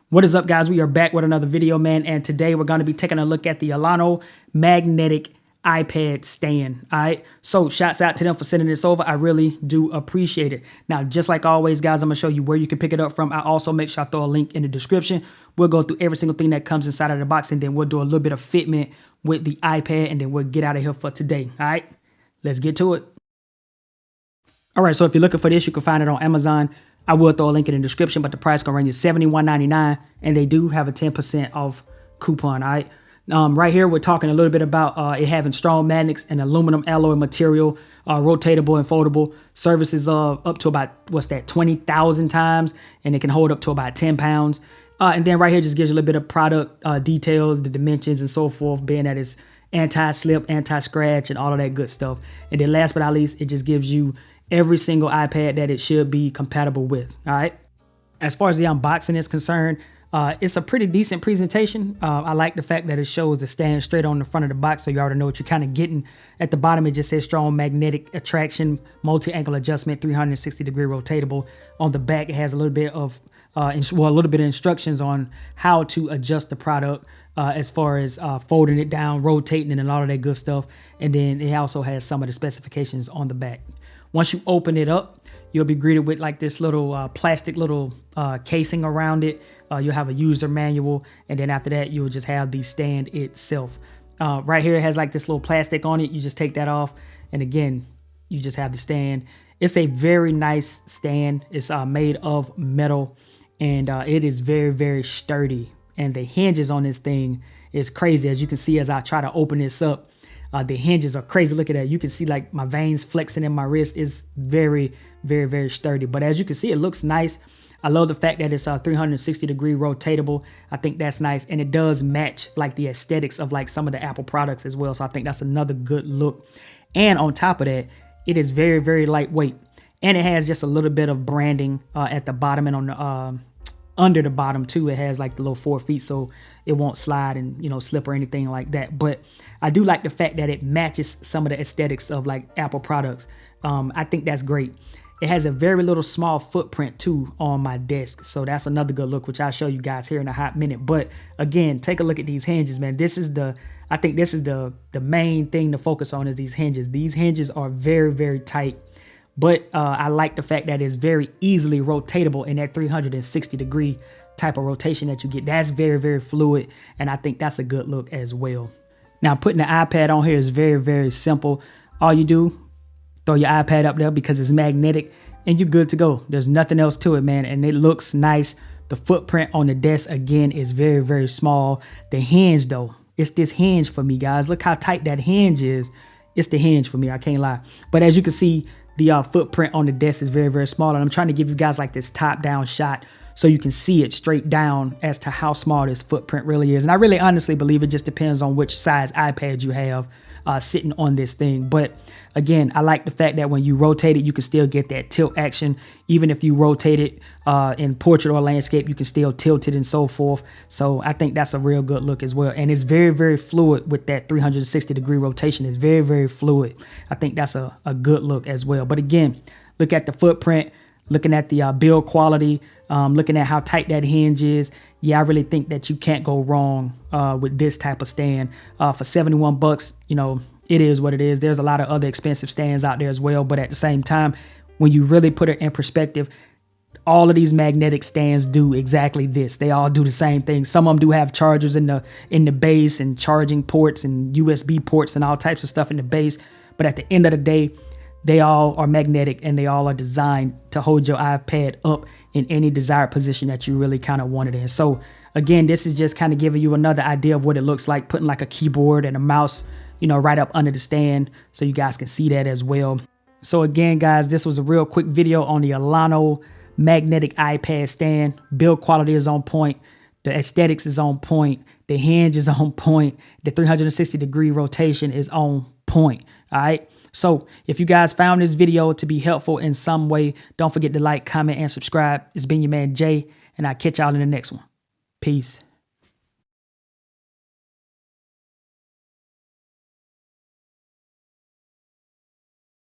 What is up, guys? We are back with another video, man, and today we're going to be taking a look at the LLANO magnetic iPad stand. All right, so shouts out to them for sending this over. I really do appreciate it. Now, just like always, guys, I'm gonna show you where you can pick it up from. I also make sure I throw a link in the description. We'll go through every single thing that comes inside of the box, and then we'll do a little bit of fitment with the iPad, and then we'll get out of here for today. All right, let's get to it. All right, so if you're looking for this, you can find it on Amazon. I will throw a link in the description, but the price gonna run you $71.99, and they do have a 10% off coupon. All right. Right here, we're talking a little bit about it having strong magnets and aluminum alloy material, rotatable and foldable, services up to about, 20,000 times, and it can hold up to about 10 pounds. And then right here just gives you a little bit of product details, the dimensions and so forth, being that it's anti-slip, anti-scratch, and all of that good stuff. And then last but not least, it just gives you every single iPad that it should be compatible with. All right. As far as the unboxing is concerned, it's a pretty decent presentation. I like the fact that it shows the stand straight on the front of the box, so you already know what you're kind of getting. At the bottom, it just says strong magnetic attraction, multi-angle adjustment, 360-degree rotatable. On the back, it has a little bit of instructions on how to adjust the product as far as folding it down, rotating it, and all of that good stuff. And then it also has some of the specifications on the back. Once you open it up, you'll be greeted with like this little plastic little casing around it. You'll have a user manual, and then after that, you'll just have the stand itself. Right here, it has like this little plastic on it. You just take that off, and again, you just have the stand. It's a very nice stand. It's made of metal, and it is very, very sturdy. And the hinges on this thing is crazy. As you can see, as I try to open this up, the hinges are crazy. Look at that. You can see like my veins flexing in my wrist. It's very, very, very sturdy. But as you can see, it looks nice. I love the fact that it's 360-degree rotatable. I think that's nice. And it does match like the aesthetics of like some of the Apple products as well. So I think that's another good look. And on top of that, it is very, very lightweight. And it has just a little bit of branding at the bottom and on the under the bottom too. It has like the little 4 feet, so it won't slide and, you know, slip or anything like that. But I do like the fact that it matches some of the aesthetics of like Apple products. I think that's great. It has a very little small footprint too on my desk, so that's another good look, which I'll show you guys here in a hot minute. But again, take a look at these hinges, man. I think this is the main thing to focus on, is these hinges. These hinges are very, very tight. But I like the fact that it's very easily rotatable in that 360-degree type of rotation that you get. That's very, very fluid, and I think that's a good look as well. Now, putting the iPad on here is very, very simple. All you do, throw your iPad up there because it's magnetic, and you're good to go. There's nothing else to it, man, and it looks nice. The footprint on the desk, again, is very, very small. The hinge, though, it's this hinge for me, guys. Look how tight that hinge is. It's the hinge for me, I can't lie. But as you can see, the footprint on the desk is very, very small, and I'm trying to give you guys like this top-down shot so you can see it straight down as to how small this footprint really is. And I really honestly believe it just depends on which size iPad you have sitting on this thing. But again, I like the fact that when you rotate it, you can still get that tilt action. Even if you rotate it in portrait or landscape, you can still tilt it and so forth. So I think that's a real good look as well. And it's very, very fluid with that 360-degree rotation. It's very, very fluid. I think that's a good look as well. But again, look at the footprint, looking at the build quality, looking at how tight that hinge is. Yeah, I really think that you can't go wrong with this type of stand. For 71 bucks, you know, it is what it is. There's a lot of other expensive stands out there as well. But at the same time, when you really put it in perspective, all of these magnetic stands do exactly this. They all do the same thing. Some of them do have chargers in the base and charging ports and USB ports and all types of stuff in the base. But at the end of the day, they all are magnetic, and they all are designed to hold your iPad up in any desired position that you really kind of want it in. So again, this is just kind of giving you another idea of what it looks like, putting like a keyboard and a mouse, you know, right up under the stand, so you guys can see that as well. So again, guys, this was a real quick video on the LLANO magnetic iPad stand. Build quality is on point. The aesthetics is on point. The hinge is on point. The 360-degree rotation is on point. All right. So if you guys found this video to be helpful in some way, don't forget to like, comment, and subscribe. It's been your man Jay, and I'll catch y'all in the next one. Peace.